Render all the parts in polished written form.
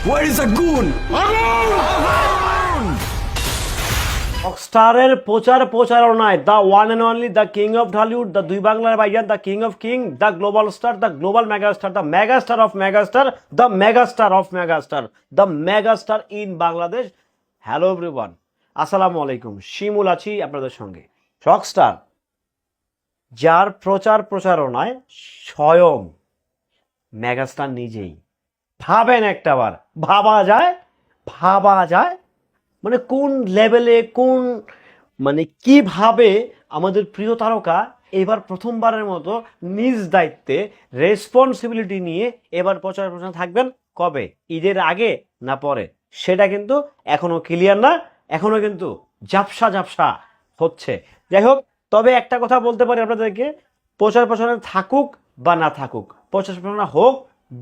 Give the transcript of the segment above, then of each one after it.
Where is the goon? রকস্টারের প্রচারণায় the one and only the king of Dhallywood, the দুই বাংলার ভাইজান, the king of king, the global star, the global megastar, the megastar of megastar, the megastar of megastar, the megastar in Bangladesh. Hello everyone, আসসালামু আলাইকুম। শিমুল আছি আপনাদের সঙ্গে। Rockstar যার প্রচারণায় স্বয়ং মেগাস্টার নিজেই। ভাবেন একটাবার, ভাবা যায় মানে কোন লেভেলে, কোন মানে কিভাবে আমাদের প্রিয় তারকা এবার প্রথমবারের মতো নিজ দায়িত্বে রেসপন্সিবিলিটি নিয়ে এবার প্রচার থাকবেন। কবে? ঈদের আগে না পরে? সেটা কিন্তু এখনো ক্লিয়ার না, এখনো কিন্তু ঝাপসা হচ্ছে। যাই হোক, তবে একটা কথা বলতে পারি আপনাদেরকে, প্রচারণা থাকুক বা না থাকুক, প্রচারণা হোক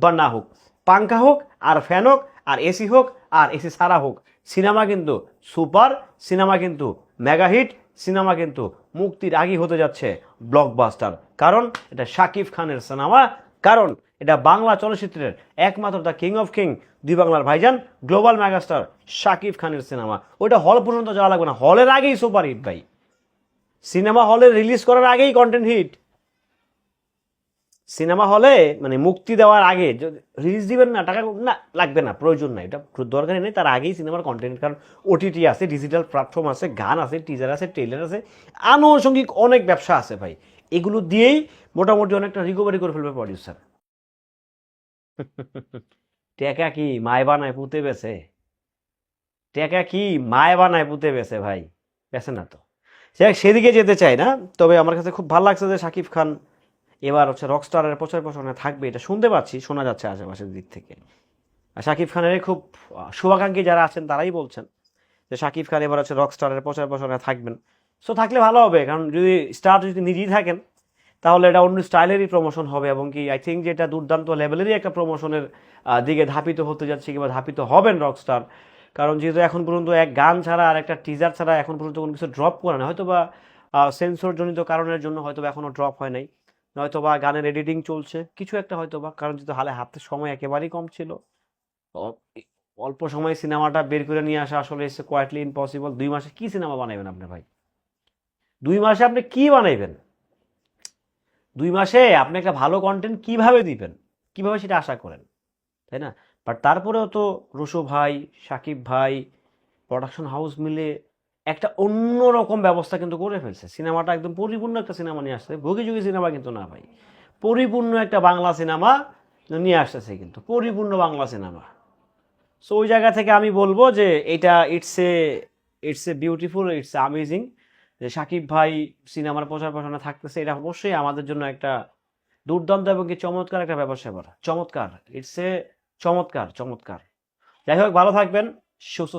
বা না হোক, পাঙ্খা হোক আর ফ্যান হোক আর এসি হোক আর এসি সারা হোক, সিনেমা কিন্তু সুপার, সিনেমা কিন্তু মেগা হিট, সিনেমা কিন্তু মুক্তির আগেই হতে যাচ্ছে ব্লকবাস্টার। কারণ এটা শাকিব খানের সিনেমা, কারণ এটা বাংলা চলচ্চিত্রের একমাত্র দ্য কিং অফ কিং, দুই বাংলার ভাইজান, গ্লোবাল মেগাস্টার শাকিব খানের সিনেমা। ওইটা হল পর্যন্ত যাওয়া লাগবে না, হলের আগেই সুপার হিট ভাই। সিনেমা হলে রিলিজ করার আগেই কন্টেন্ট হিট। সিনেমা হলে মানে মুক্তি দেওয়ার আগে রিলিজ দিবেন না, টাকা না লাগবে না, প্রয়োজন নাই, এটা দরকারই নেই। তার আগেই সিনেমার কন্টেন্ট, কারণ ওটিটি আছে, ডিজিটাল প্ল্যাটফর্ম আছে, গান আছে, টিজার আছে, ট্রেলার আছে, আনুষঙ্গিক অনেক ব্যবসা আছে ভাই। এগুলো দিয়েই মোটামুটি অনেকটা রিকভারি করে ফেলবে প্রডিউসার। টেকা কি মায় বানায় পুঁতে বেছে? টেকা কি মায় বানায় পুঁতে বেছে ভাই? বেছে না তো। সেদিকে যেতে চাই না, তবে আমার কাছে খুব ভালো লাগছে যে শাকিব খান এবার হচ্ছে রকস্টারের প্রচারণায় থাকবে, এটা শুনতে পাচ্ছি, শোনা যাচ্ছে আশেপাশের দিক থেকে। আর শাকিব খানের খুব শুভাকাঙ্ক্ষী যারা আছেন তারাই বলছেন যে শাকিব খান এবার হচ্ছে রকস্টারের প্রচারণায় থাকবেন। সো থাকলে ভালো হবে, কারণ যদি স্টার যদি নিজেই থাকেন তাহলে এটা অন্য স্টাইলেরই প্রমোশন হবে, এবং কি আই থিঙ্ক যে এটা দুর্দান্ত লেভেলেরই একটা প্রমোশনের দিকে ধাপিত হতে যাচ্ছে কিংবা ধাপিত হবেন রকস্টার। কারণ যেহেতু এখন পর্যন্ত এক গান ছাড়া আর একটা টিজার ছাড়া এখন পর্যন্ত কোনো কিছু ড্রপ করে না, হয়তো বা সেন্সরজনিত কারণের জন্য হয়তো বা এখনও ড্রপ হয় নাই, নয়তো বা গানের এডিটিং চলছে কিছু একটা হয়তো বা, কারণ যেহেতু হাতে সময় একেবারেই কম ছিল। অল্প সময় সিনেমাটা বের করে নিয়ে আসা আসলে কোয়াইটলি ইম্পসিবল। 2 মাসে কি সিনেমা বানাইবেন আপনি ভাই? 2 মাসে আপনি কি বানাইবেন? 2 মাসে আপনি একটা ভালো কন্টেন্ট কিভাবে দিবেন, কিভাবে সেটা আশা করেন, তাই না? বাট তারপরেও তো রুশো ভাই, সাকিব ভাই, প্রোডাকশন হাউস মিলে একটা অন্যরকম ব্যবস্থা কিন্তু করে ফেলছে। সিনেমাটা একদম পরিপূর্ণ একটা সিনেমা নিয়ে আসছে, ভোগীযোগী সিনেমা কিন্তু না ভাই, পরিপূর্ণ একটা বাংলা সিনেমা নিয়ে আসতেছে, কিন্তু পরিপূর্ণ বাংলা সিনেমা। সো ওই জায়গা থেকে আমি বলবো যে এটা it's a beautiful, it's a amazing যে সাকিব ভাই সিনেমার প্রচারণা থাকতেছে। এটা অবশ্যই আমাদের জন্য একটা দুর্দান্ত এবং কি চমৎকার একটা ব্যাপার স্যাপার। চমৎকার, ইটস এ চমৎকার। যাই হোক, ভালো থাকবেন, সুস্থ